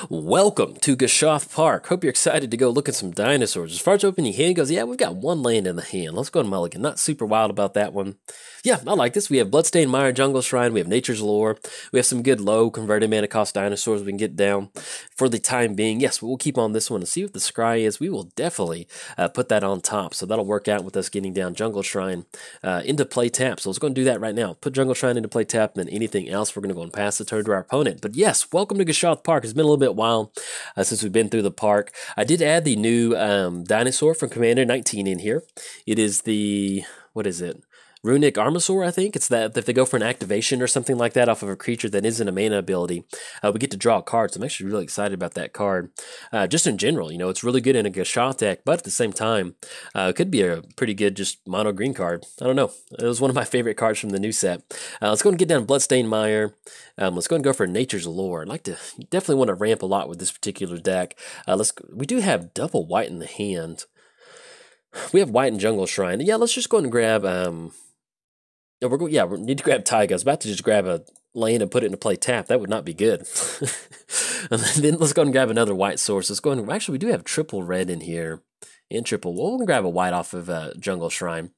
Welcome to Gishath Park. Hope you're excited to go look at some dinosaurs. As far as opening your hand goes, yeah, we've got one laying in the hand. Let's go to Mulligan. Not super wild about that one. Yeah, I like this. We have Bloodstained Mire Jungle Shrine. We have Nature's Lore. We have some good low converted mana cost dinosaurs we can get down for the time being. Yes, we'll keep on this one and see what the scry is. We will definitely put that on top. So that'll work out with us getting down Jungle Shrine into play tap. So let's go and do that right now. Put Jungle Shrine into play tap, and then anything else, we're going to go and pass the turn to our opponent. But yes, welcome to Gishath Park. It's been a little bit while since we've been through the park. I did add the new dinosaur from Commander 19 in here. It is the, what is it? Runic Armosaur, I think. It's that if they go for an activation or something like that off of a creature that isn't a mana ability, we get to draw cards. I'm actually really excited about that card. Just in general, you know, it's really good in a Gishath deck, but at the same time, it could be a pretty good just mono green card. I don't know. It was one of my favorite cards from the new set. Let's go and get down Bloodstained Mire. Let's go and go for Nature's Lore. I'd like to definitely want to ramp a lot with this particular deck. We do have double white in the hand. We have white and Jungle Shrine. Yeah, let's just go and grab we need to grab Taiga. I was about to just grab a land and put it into play tap. That would not be good. And then let's go and grab another white source. Actually, we do have triple red in here. And triple. Well, we'll grab a white off of Jungle Shrine.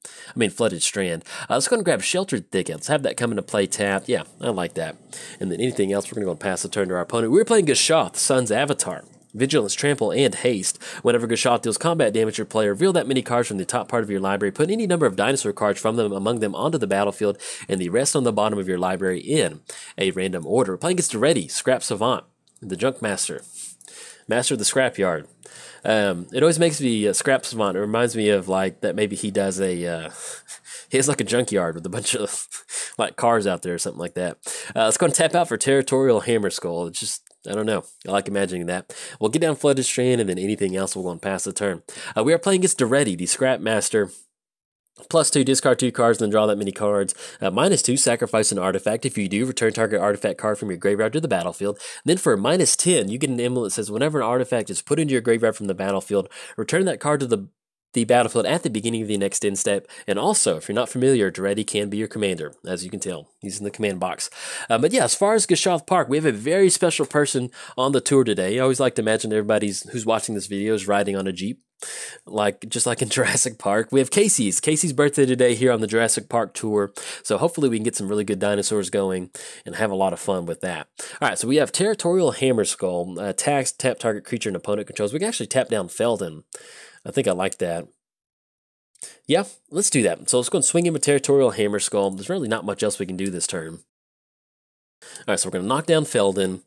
Flooded Strand. Let's go and grab Sheltered Thicket. Let's have that come into play tap. Yeah, I like that. And then anything else, we're going to go and pass the turn to our opponent. We're playing Gishath, Sun's Avatar. Vigilance, Trample, and Haste. Whenever Gishath deals combat damage to your player, reveal that many cards from the top part of your library, put any number of dinosaur cards from them among them onto the battlefield, and the rest on the bottom of your library in a random order. We're playing against Daretti, Scrap Savant, the Junk Master, Master of the Scrapyard. It always makes me Scrap Savant. It reminds me of like that maybe he does a he has like a junkyard with a bunch of like cars out there or something like that. Let's go and tap out for Territorial Hammer Skull. It's just, I don't know. I like imagining that. We'll get down Flooded Strand, and then anything else we'll go and pass the turn. We are playing against Daretti, the Scrap Master. +2, discard 2 cards, then draw that many cards. -2, sacrifice an artifact. If you do, return target artifact card from your graveyard to the battlefield. Then for -10, you get an emblem that says whenever an artifact is put into your graveyard from the battlefield, return that card to the battlefield at the beginning of the next end step. And also, if you're not familiar, Daretti can be your commander, as you can tell. He's in the command box. But yeah, as far as Gishath Park, we have a very special person on the tour today. I always like to imagine who's watching this video is riding on a Jeep. Just like in Jurassic Park. We have Casey's birthday today here on the Jurassic Park tour. So hopefully we can get some really good dinosaurs going and have a lot of fun with that. Alright, so we have Territorial Hammer Skull. Tax, tap target creature and opponent controls. We can actually tap down Felden. I think I like that. Yeah, let's do that. So let's go and swing in with Territorial Hammer Skull. There's really not much else we can do this turn. Alright, so we're going to knock down Felden,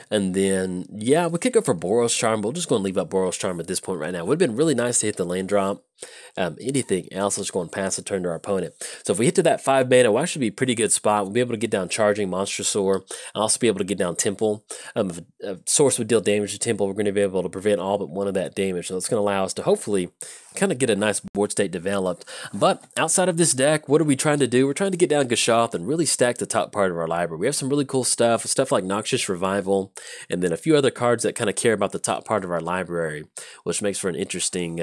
and then, yeah, we could go for Boros Charm, but we're just going to leave up Boros Charm at this point right now. It would have been really nice to hit the land drop. Anything else, let's go and pass the turn to our opponent. So if we hit to that 5 mana, we'll actually be a pretty good spot. We'll be able to get down Charging Monstrosaur, and also be able to get down Temple. If a source would deal damage to Temple, we're going to be able to prevent all but one of that damage. So it's going to allow us to hopefully kind of get a nice board state developed. But outside of this deck, what are we trying to do? We're trying to get down Gishath and really stack the top part of our library. We have some really cool stuff like Noxious Revival, and then a few other cards that kind of care about the top part of our library, which makes for an interesting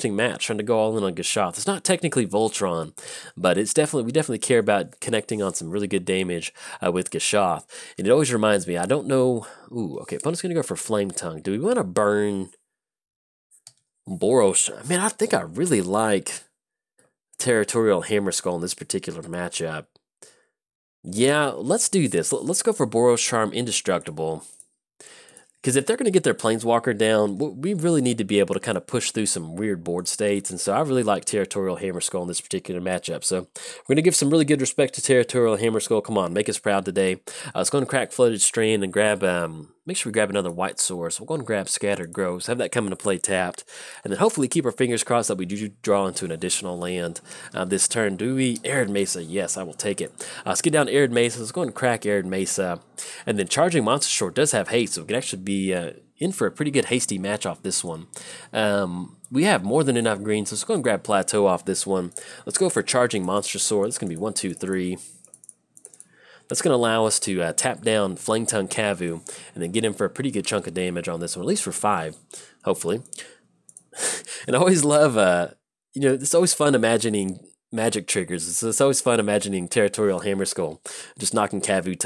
match. Trying to go all in on Gishath. It's not technically Voltron, but we definitely care about connecting on some really good damage with Gishath. And it always reminds me, I don't know. Ooh, okay. Opponent's gonna go for Flame Tongue. Do we want to burn Boros? Man, I think I really like Territorial Hammer Skull in this particular matchup. Yeah, let's do this. Let's go for Boros Charm Indestructible. Because if they're going to get their Planeswalker down, we really need to be able to kind of push through some weird board states. And so I really like Territorial Hammer Skull in this particular matchup. So we're going to give some really good respect to Territorial Hammer Skull. Come on, make us proud today. Let's go and crack Flooded Strand and grab, make sure we grab another white source. We'll go and grab Scattered Groves, have that come into play tapped. And then hopefully keep our fingers crossed that we do draw into an additional land this turn. Do we? Arid Mesa, yes, I will take it. Let's get down to Arid Mesa. Let's go and crack Arid Mesa. And then Charging Monstrosaur does have haste, so we can actually be in for a pretty good hasty match off this one. We have more than enough green, so let's go and grab Plateau off this one. Let's go for Charging Monstrosaur. This is going to be 1, 2, 3. That's going to allow us to tap down Flame Tongue Kavu and then get in for a pretty good chunk of damage on this one, at least for 5, hopefully. And I always love, it's always fun imagining magic triggers. It's always fun imagining Territorial Hammer Skull just knocking Cavu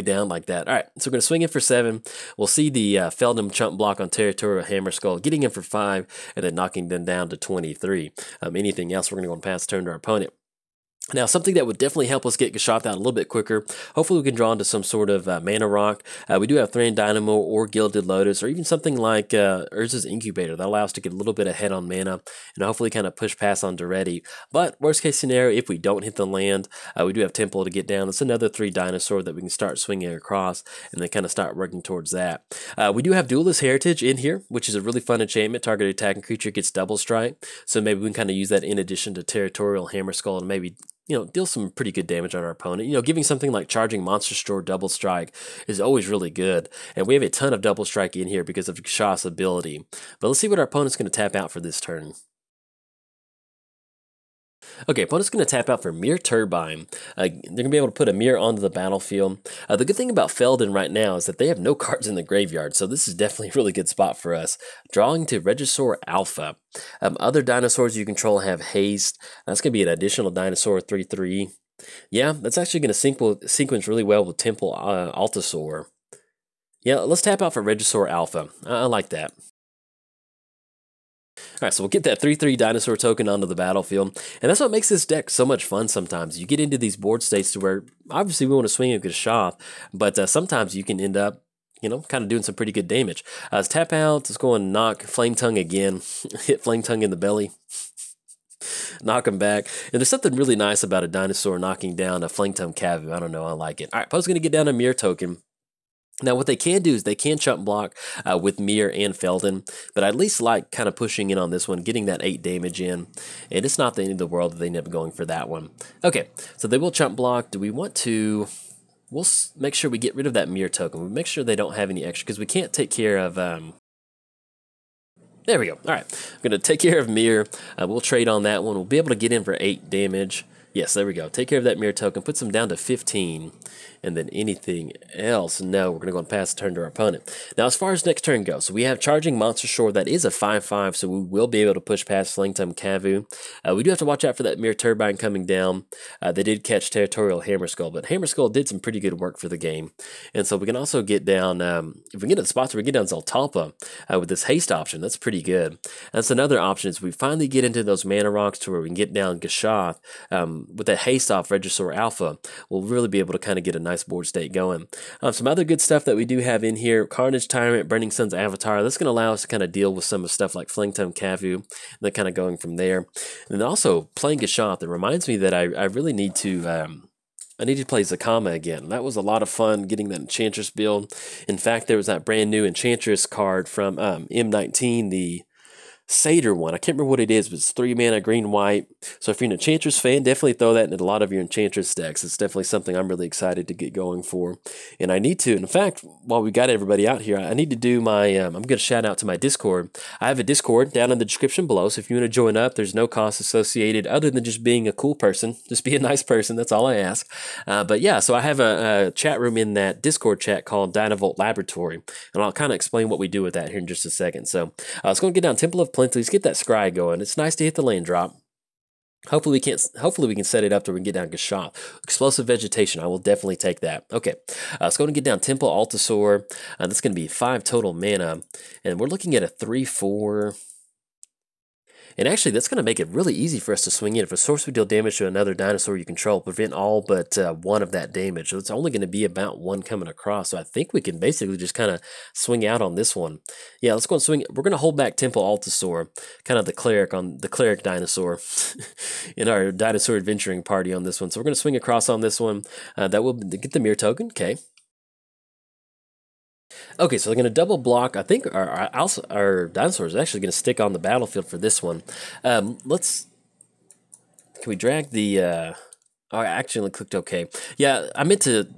down like that. All right, so we're going to swing in for 7. We'll see the Feldham chump block on Territorial Hammer Skull, getting in for 5, and then knocking them down to 23. Anything else, we're going to go and pass turn to our opponent. Now, something that would definitely help us get Gishath out a little bit quicker, hopefully we can draw into some sort of mana rock. We do have Thran Dynamo or Gilded Lotus, or even something like Urza's Incubator. That allows us to get a little bit ahead on mana, and hopefully kind of push past on Daretti. But worst case scenario, if we don't hit the land, we do have Temple to get down. It's another 3 Dinosaur that we can start swinging across, and then kind of start working towards that. We do have Duelist Heritage in here, which is a really fun enchantment. Targeted attacking creature gets double strike, so maybe we can kind of use that in addition to Territorial Hammer Skull and maybe deal some pretty good damage on our opponent. Giving something like Charging Monster Store Double Strike is always really good. And we have a ton of Double Strike in here because of Gishath's ability. But let's see what our opponent's going to tap out for this turn. Okay, opponent's going to tap out for Mirror Turbine. They're going to be able to put a mirror onto the battlefield. The good thing about Feldon right now is that they have no cards in the graveyard, so this is definitely a really good spot for us. Drawing to Regisaur Alpha. Other dinosaurs you control have haste. That's going to be an additional dinosaur 3/3. Yeah, that's actually going to sequence really well with Temple Altasaur. Yeah, let's tap out for Regisaur Alpha. I like that. Alright, so we'll get that 3/3 dinosaur token onto the battlefield, and that's what makes this deck so much fun sometimes. You get into these board states to where, obviously we want to swing a Gishath, but sometimes you can end up, kind of doing some pretty good damage. Let's tap out, let's go and knock Flame Tongue again, hit Flame Tongue in the belly, knock him back, and there's something really nice about a dinosaur knocking down a Flame Tongue Cavu. I don't know, I like it. Alright, Poe's going to get down a Mirror token. Now, what they can do is they can chump block with Mirror and Feldon, but I at least like kind of pushing in on this one, getting that 8 damage in, and it's not the end of the world that they end up going for that one. Okay, so they will chump block. Do we want to... We'll make sure we get rid of that Mirror token. We'll make sure they don't have any extra, because we can't take care of... There we go. All right, I'm going to take care of Mirror. We'll trade on that one. We'll be able to get in for 8 damage. Yes, there we go. Take care of that Mirror token, puts them down to 15, and then anything else, no, we're going to go and pass the turn to our opponent. Now, as far as next turn goes, so we have Charging Monster Shore. That is a 5/5, so we will be able to push past Flame Tongue Cavu. We do have to watch out for that Mirror Turbine coming down. They did catch Territorial Hammer Skull, but Hammer Skull did some pretty good work for the game. And so we can also get down, if we get to the spots where we get down Zoltalpa with this haste option, that's pretty good. That's another option is we finally get into those mana rocks to where we can get down Gishath. With that haste off Regisaur Alpha, we'll really be able to kind of get a nice board state going. Some other good stuff that we do have in here, Carnage Tyrant, Burning Sun's Avatar. That's going to allow us to kind of deal with some of stuff like Flame Tongue Cavu, and then kind of going from there. And then also playing Gishath, it reminds me that I really need to... I need to play Zakama again. That was a lot of fun getting that Enchantress build. In fact, there was that brand new Enchantress card from M19, the Satyr one. I can't remember what it is, but it's 3 mana, green, white. So if you're an Enchantress fan, definitely throw that in a lot of your Enchantress decks. It's definitely something I'm really excited to get going for. And I need to, in fact, while we got everybody out here, I need to do my, I'm going to shout out to my Discord. I have a Discord down in the description below, so if you want to join up, there's no cost associated other than just being a cool person. Just be a nice person, that's all I ask. But yeah, so I have a chat room in that Discord chat called Dynavolt Laboratory, and I'll kind of explain what we do with that here in just a second. So let's go and get down Temple of Plenty. Let's get that scry going. It's nice to hit the land drop. Hopefully we can set it up to where we can get down Gishath. Explosive Vegetation, I will definitely take that. Okay, let's go and get down Temple Altasaur. That's going to be 5 total mana, and we're looking at a 3/4. And actually, that's going to make it really easy for us to swing in. If a source would deal damage to another dinosaur you control, prevent all but 1 of that damage. So it's only going to be about 1 coming across. So I think we can basically just kind of swing out on this one. Yeah, let's go and swing. We're going to hold back Temple Altasaur, kind of the cleric dinosaur in our dinosaur adventuring party on this one. So we're going to swing across on this one. That will get the mirror token. Okay. Okay, so they're going to double block. I think our dinosaur is actually going to stick on the battlefield for this one. Can we drag the... oh, I actually clicked OK. Yeah, I meant to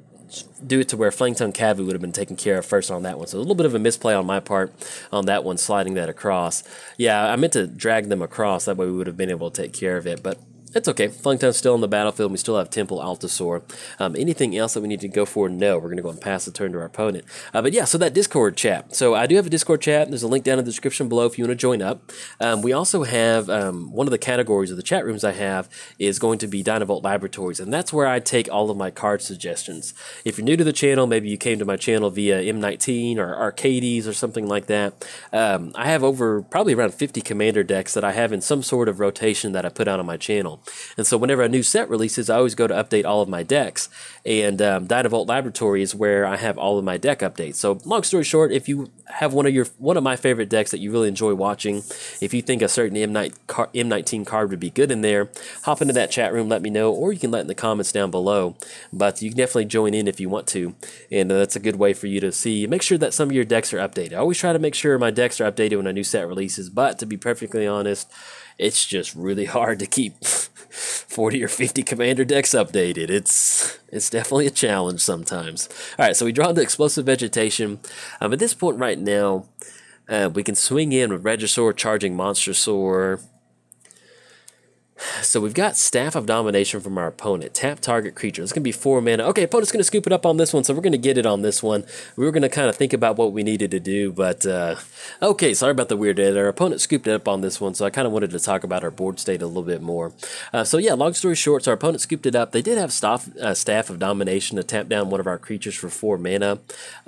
do it to where Flame Tongue Cavu would have been taken care of first on that one. So a little bit of a misplay on my part on that one, sliding that across. Yeah, I meant to drag them across. That way we would have been able to take care of it. But It's okay. Flunktown's still on the battlefield. We still have Temple, Altasaur. Anything else that we need to go for? No. We're going to go and pass the turn to our opponent. But yeah, so that Discord chat. So I do have a Discord chat. There's a link down in the description below if you want to join up. We also have one of the categories of the chat rooms I have is going to be Dynavolt Laboratories, and that's where I take all of my card suggestions. If you're new to the channel, maybe you came to my channel via M19 or Arcades or something like that. I have probably around 50 commander decks that I have in some sort of rotation that I put out on my channel. And so whenever a new set releases, I always go to update all of my decks. And Dynavolt Laboratory is where I have all of my deck updates. So long story short, if you have one of my favorite decks that you really enjoy watching, if you think a certain M19 card would be good in there, hop into that chat room, let me know, or you can let in the comments down below. But you can definitely join in if you want to. And that's a good way for you to see. Make sure that some of your decks are updated. I always try to make sure my decks are updated when a new set releases. But to be perfectly honest, it's just really hard to keep 40 or 50 commander decks updated. It's definitely a challenge sometimes. All right, so we draw the Explosive Vegetation. At this point right now, we can swing in with Regisaur, Charging Monstrosaur. So we've got Staff of Domination from our opponent. Tap target creature. It's going to be 4 mana. Okay, opponent's going to scoop it up on this one, so we're going to get it on this one. We were going to kind of think about what we needed to do, but okay, sorry about the weird edit. Our opponent scooped it up on this one, so I kind of wanted to talk about our board state a little bit more. So yeah, long story short, so our opponent scooped it up. They did have Staff of Domination to tap down one of our creatures for 4 mana.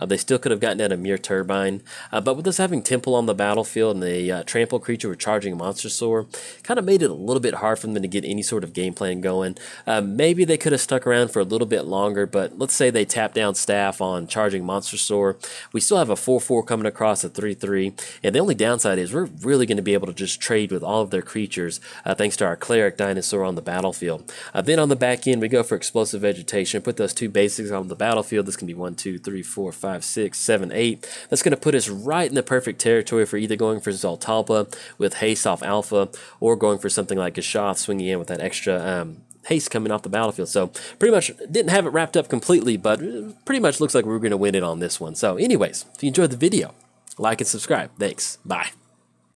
They still could have gotten out a Mere Turbine, but with us having Temple on the battlefield and the Trample creature with Charging Monstrosaur, kind of made it a little bit hard for them to get any sort of game plan going. Maybe they could have stuck around for a little bit longer, but let's say they tap down Staff on Charging Monstrosaur. We still have a 4/4 coming across a 3/3, and the only downside is we're really going to be able to just trade with all of their creatures thanks to our Cleric Dinosaur on the battlefield. Then on the back end, we go for Explosive Vegetation, put those 2 basics on the battlefield. This can be 1, 2, 3, 4, 5, 6, 7, 8. That's going to put us right in the perfect territory for either going for Zoltalpa with haste off Alpha or going for something like Gishath swinging in with that extra haste coming off the battlefield. So pretty much didn't have it wrapped up completely, but pretty much looks like we were going to win it on this one. So anyways, if you enjoyed the video, like and subscribe. Thanks. Bye.